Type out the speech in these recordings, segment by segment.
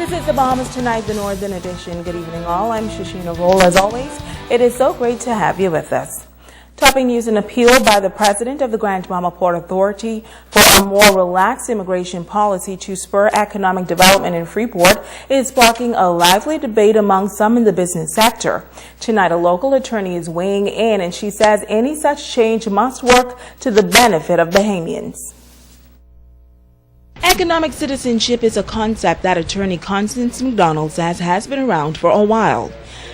This is the Bahamas Tonight, the Northern Edition. Good evening, all. I'm Shasheena Rolle. As always, it is so great to have you with us. Topping news: an appeal by the president of the Grand Bahama Port Authority for a more relaxed immigration policy to spur economic development in Freeport is sparking a lively debate among some in the business sector. Tonight, a local attorney is weighing in, and she says any such change must work to the benefit of Bahamians. Economic citizenship is a concept that attorney Constance McDonald says has been around for a while.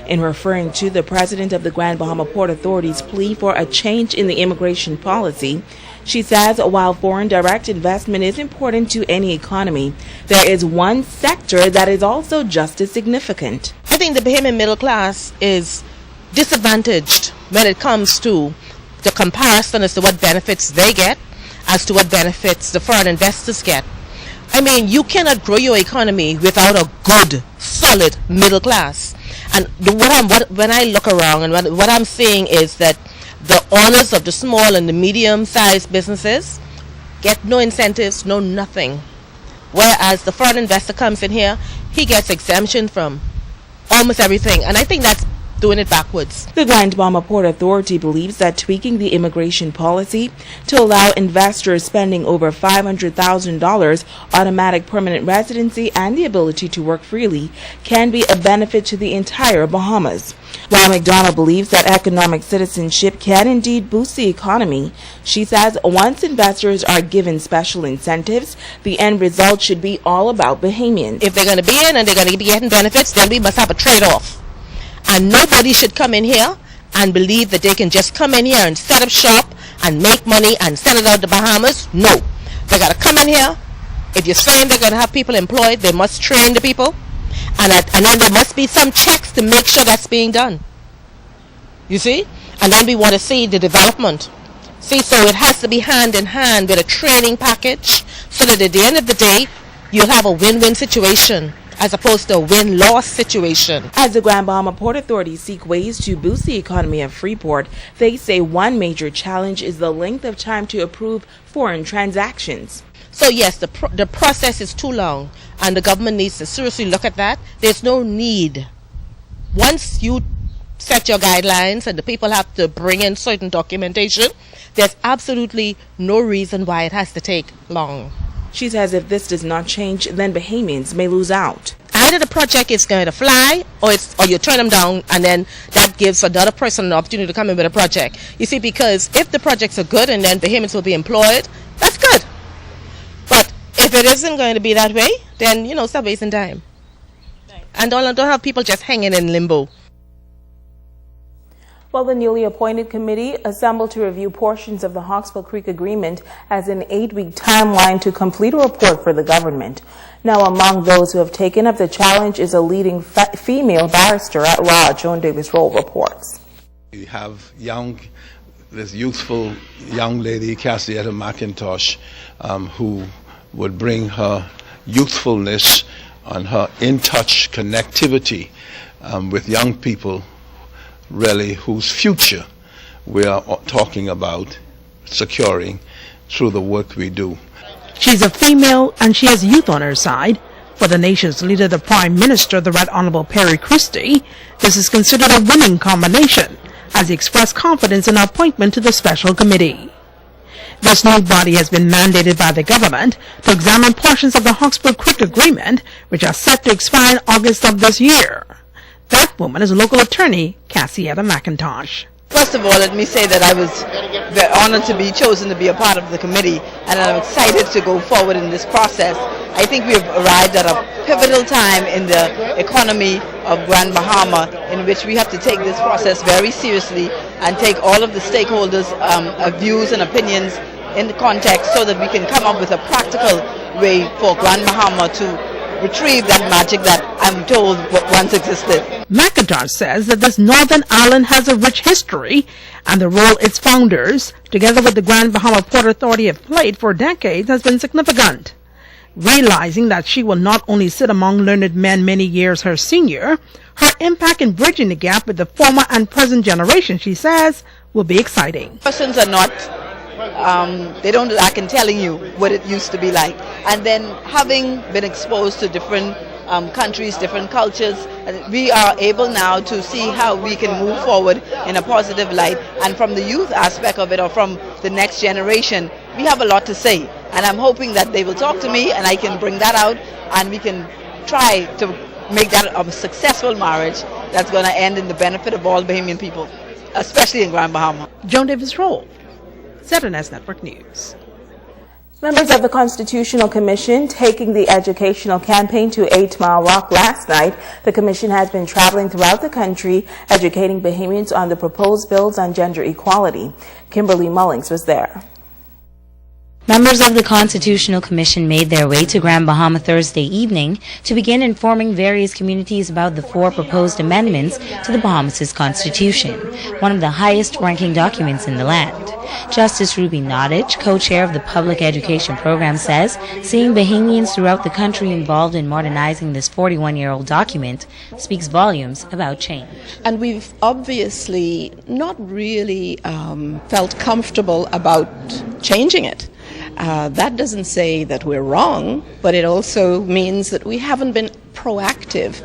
In referring to the president of the Grand Bahama Port Authority's plea for a change in the immigration policy, she says while foreign direct investment is important to any economy, there is one sector that is also just as significant. I think the Bahamian middle class is disadvantaged when it comes to the comparison as to what benefits they get as to what benefits the foreign investors get. I mean, you cannot grow your economy without a good, solid middle class. And when I look around, and what I'm seeing is that the owners of the small and the medium-sized businesses get no incentives, no nothing. Whereas the foreign investor comes in here, he gets exemption from almost everything. And I think that's doing it backwards. The Grand Bahama Port Authority believes that tweaking the immigration policy to allow investors spending over $500,000 automatic permanent residency and the ability to work freely can be a benefit to the entire Bahamas. While McDonald believes that economic citizenship can indeed boost the economy, she says once investors are given special incentives, the end result should be all about Bahamians. If they're going to be in and they're going to be getting benefits, then we must have a trade-off. And nobody should come in here and believe that they can just come in here and set up shop and make money and send it out to Bahamas. No. They got to come in here. If you're saying they're going to have people employed, they must train the people. And then there must be some checks to make sure that's being done. You see? And then we want to see the development. See, so it has to be hand in hand with a training package so that at the end of the day, you'll have a win-win situation as opposed to a win-loss situation. As the Grand Bahama Port Authority seek ways to boost the economy of Freeport, they say one major challenge is the length of time to approve foreign transactions. So yes, the process is too long, and the government needs to seriously look at that. There's no need. Once you set your guidelines and the people have to bring in certain documentation, there's absolutely no reason why it has to take long. She says if this does not change, then Bahamians may lose out. Either the project is going to fly, or you turn them down, and then that gives another person an opportunity to come in with a project. You see, because if the projects are good and then Bahamians will be employed, that's good. But if it isn't going to be that way, then, stop wasting time. And don't have people just hanging in limbo. Well, the newly appointed committee assembled to review portions of the Hawksbill Creek Agreement has an 8-week timeline to complete a report for the government. Now, among those who have taken up the challenge is a leading female barrister at law. Joan Davis-Roll reports. We have this youthful young lady, Cassietta McIntosh, who would bring her youthfulness and her in-touch connectivity with young people, really, whose future we are talking about securing through the work we do. She's a female and she has youth on her side. For the nation's leader, the Prime Minister, the Right Honorable Perry Christie, this is considered a winning combination, as he expressed confidence in her appointment to the special committee. This new body has been mandated by the government to examine portions of the Hawksbill Creek Agreement, which are set to expire in August of this year. That woman is local attorney Cassietta McIntosh. First of all, let me say that I was very honored to be chosen to be a part of the committee, and I'm excited to go forward in this process. I think we have arrived at a pivotal time in the economy of Grand Bahama, in which we have to take this process very seriously and take all of the stakeholders' views and opinions in the context so that we can come up with a practical way for Grand Bahama to retrieve that magic that I'm told once existed. McIntosh says that this northern island has a rich history, and the role its founders, together with the Grand Bahama Port Authority, have played for decades has been significant. Realizing that she will not only sit among learned men many years her senior, her impact in bridging the gap with the former and present generation, she says, will be exciting. Persons are not they don't lack in telling you what it used to be like. And then having been exposed to different countries, different cultures. We are able now to see how we can move forward in a positive light. And from the youth aspect of it, or from the next generation, we have a lot to say. And I'm hoping that they will talk to me and I can bring that out and we can try to make that a successful marriage that's going to end in the benefit of all Bahamian people, especially in Grand Bahama. Joan Davis Rolle, ZNS Network News. Members of the Constitutional Commission taking the educational campaign to 8 Mile Rock last night. The commission has been traveling throughout the country, educating Bahamians on the proposed bills on gender equality. Kimberly Mullings was there. Members of the Constitutional Commission made their way to Grand Bahama Thursday evening to begin informing various communities about the 4 proposed amendments to the Bahamas' Constitution, one of the highest-ranking documents in the land. Justice Ruby Nottage, co-chair of the Public Education Program, says seeing Bahamians throughout the country involved in modernizing this 41-year-old document speaks volumes about change. And we've obviously not really felt comfortable about changing it. That doesn't say that we're wrong, but it also means that we haven't been proactive.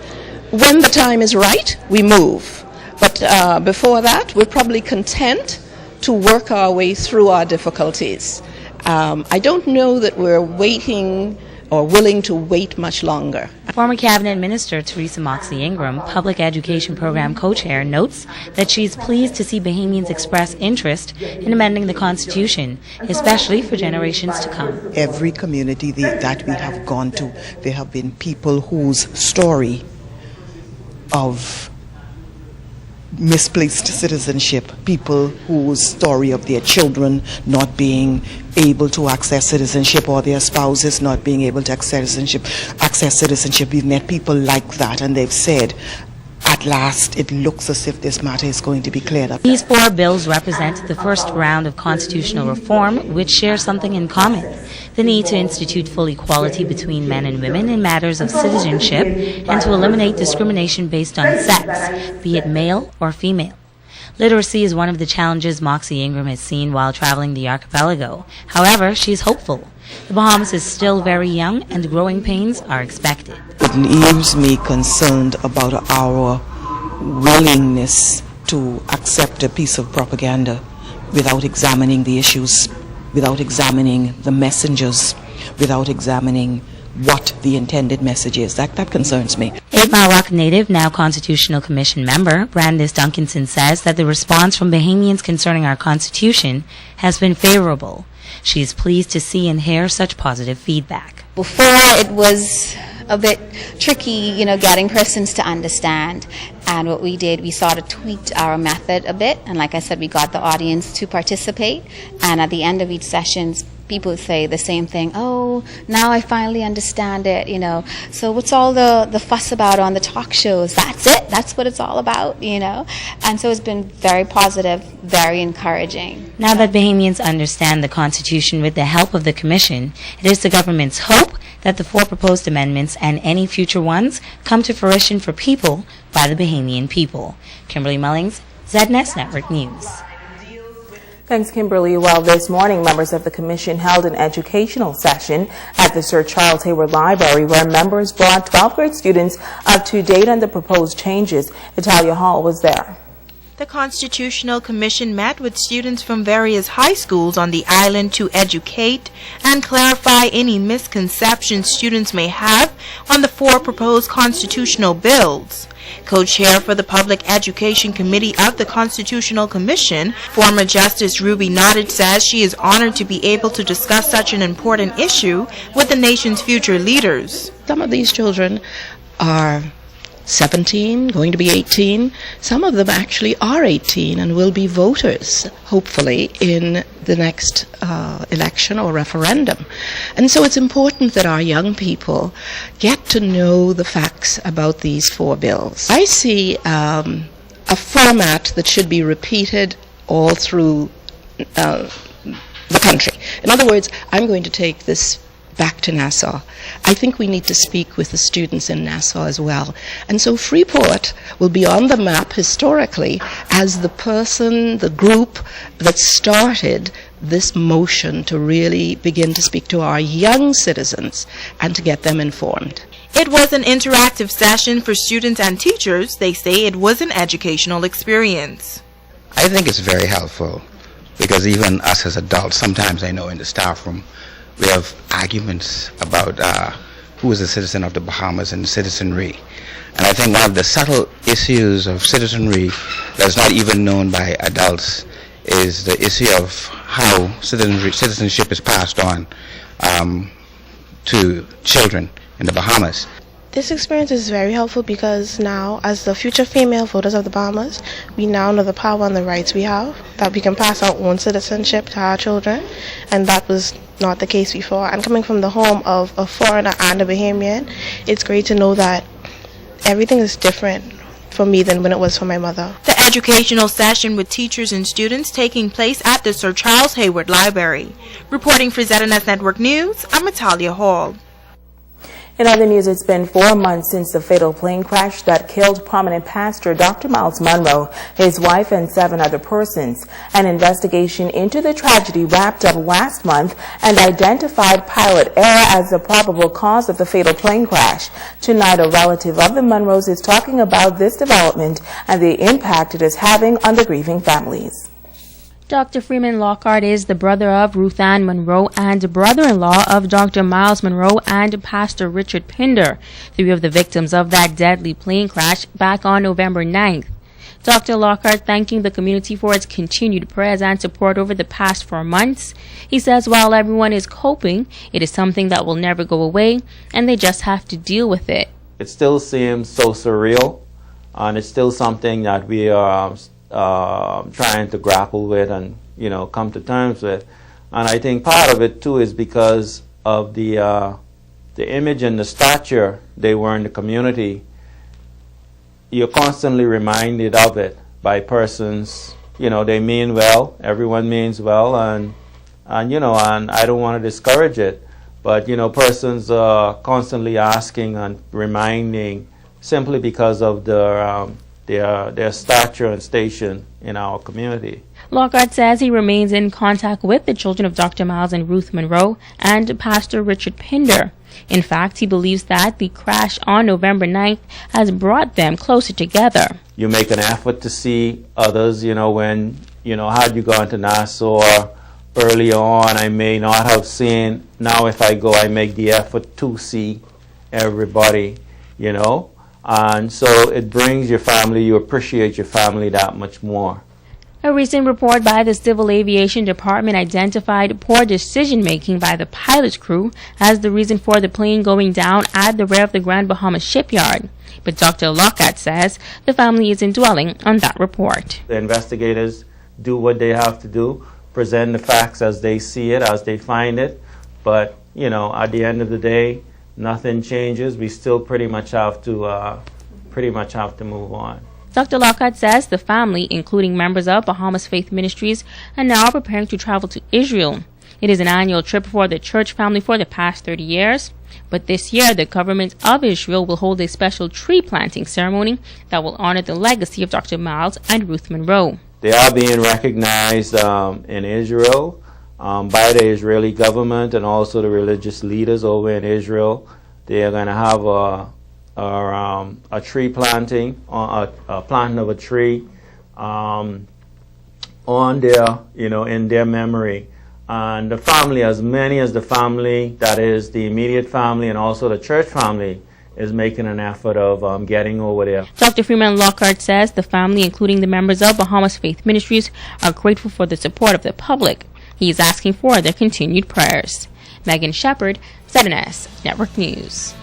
When the time is right, we move. But before that, we're probably content to work our way through our difficulties. I don't know that we're waiting or willing to wait much longer. Former Cabinet Minister Teresa Moxie Ingram, Public Education Program co-chair, notes that she's pleased to see Bahamians express interest in amending the Constitution, especially for generations to come. Every community that we have gone to, there have been people whose story of misplaced citizenship, people whose story of their children not being able to access citizenship or their spouses not being able to access citizenship. We've met people like that, and they've said, at last, it looks as if this matter is going to be cleared up. These 4 bills represent the first round of constitutional reform, which share something in common: the need to institute full equality between men and women in matters of citizenship and to eliminate discrimination based on sex, be it male or female. Literacy is one of the challenges Moxie Ingram has seen while traveling the archipelago. However, she's hopeful. The Bahamas is still very young and growing pains are expected. It leaves me concerned about our willingness to accept a piece of propaganda without examining the issues, without examining the messengers, without examining what the intended message is. That concerns me. 8 Mile Rock native, now Constitutional Commission member, Brandis Duncanson says that the response from Bahamians concerning our Constitution has been favorable. She is pleased to see and hear such positive feedback. Before, it was a bit tricky, getting persons to understand. And what we did, we sort of tweaked our method a bit. And like I said, we got the audience to participate. And at the end of each session, people would say the same thing: oh, now I finally understand it, So what's all the fuss about on the talk shows? That's it. That's what it's all about, And so it's been very positive, very encouraging. Now that Bahamians understand the Constitution with the help of the Commission, it is the government's hope that the 4 proposed amendments and any future ones come to fruition for people by the Bahamian people. Kimberly Mullings, ZNS Network News. Thanks, Kimberly. Well, this morning, members of the commission held an educational session at the Sir Charles Hayward Library where members brought 12th grade students up to date on the proposed changes. Italia Hall was there. The Constitutional Commission met with students from various high schools on the island to educate and clarify any misconceptions students may have on the 4 proposed constitutional bills. Co-chair for the Public Education Committee of the Constitutional Commission, former Justice Ruby Nottage, says she is honored to be able to discuss such an important issue with the nation's future leaders. Some of these children are 17, going to be 18. Some of them actually are 18 and will be voters, hopefully, in the next election or referendum. And so it's important that our young people get to know the facts about these 4 bills. I see a format that should be repeated all through the country. In other words, I'm going to take this back to Nassau. I think we need to speak with the students in Nassau as well. And so Freeport will be on the map historically as the group that started this motion to really begin to speak to our young citizens and to get them informed. It was an interactive session for students and teachers. They say it was an educational experience. I think it's very helpful because even us as adults, sometimes I know in the staff room, we have arguments about who is a citizen of the Bahamas and citizenry. And I think one of the subtle issues of citizenry that's not even known by adults is the issue of how citizenship is passed on to children in the Bahamas. This experience is very helpful because now, as the future female voters of the Bahamas, we now know the power and the rights we have, that we can pass our own citizenship to our children, and that was not the case before. And coming from the home of a foreigner and a Bahamian, it's great to know that everything is different for me than when it was for my mother. The educational session with teachers and students taking place at the Sir Charles Hayward Library. Reporting for ZNS Network News, I'm Natalia Hall. In other news, it's been 4 months since the fatal plane crash that killed prominent pastor Dr. Miles Monroe, his wife, and 7 other persons. An investigation into the tragedy wrapped up last month and identified pilot error as the probable cause of the fatal plane crash. Tonight, a relative of the Monroes is talking about this development and the impact it is having on the grieving families. Dr. Freeman Lockhart is the brother of Ruth Ann Monroe and brother-in-law of Dr. Miles Monroe and Pastor Richard Pinder, 3 of the victims of that deadly plane crash back on November 9th. Dr. Lockhart thanking the community for its continued prayers and support over the past 4 months. He says while everyone is coping, it is something that will never go away and they just have to deal with it. It still seems so surreal, and it's still something that we are trying to grapple with and come to terms with. And I think part of it too is because of the image and the stature they were in the community. You're constantly reminded of it by persons. They mean well, everyone means well, and I don't want to discourage it, but persons are constantly asking and reminding simply because of their stature and station in our community. Lockhart says he remains in contact with the children of Dr. Miles and Ruth Monroe and Pastor Richard Pinder. In fact, he believes that the crash on November 9th has brought them closer together. You make an effort to see others, when, had you gone to Nassau earlier on, I may not have seen. Now if I go, I make the effort to see everybody, And so it brings your family, you appreciate your family that much more. A recent report by the Civil Aviation Department identified poor decision-making by the pilot's crew as the reason for the plane going down at the rear of the Grand Bahama shipyard. But Dr. Lockhart says the family isn't dwelling on that report. The investigators do what they have to do, present the facts as they see it, as they find it. But, at the end of the day, nothing changes. We still pretty much have to move on. Dr. Lockhart says the family, including members of Bahamas Faith Ministries, are now preparing to travel to Israel. It is an annual trip for the church family for the past 30 years. But this year, the government of Israel will hold a special tree planting ceremony that will honor the legacy of Dr. Miles and Ruth Monroe. They are being recognized in Israel by the Israeli government and also the religious leaders over in Israel. They are going to have a tree planting, a planting of a tree on their, in their memory. And the family, as many as the family, that is the immediate family and also the church family, is making an effort of getting over there. Dr. Freeman Lockhart says the family, including the members of Bahamas Faith Ministries, are grateful for the support of the public. He is asking for their continued prayers. Megan Shepard, ZNS Network News.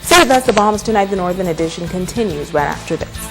So that's the Bahamas Tonight. The Northern Edition continues right after this.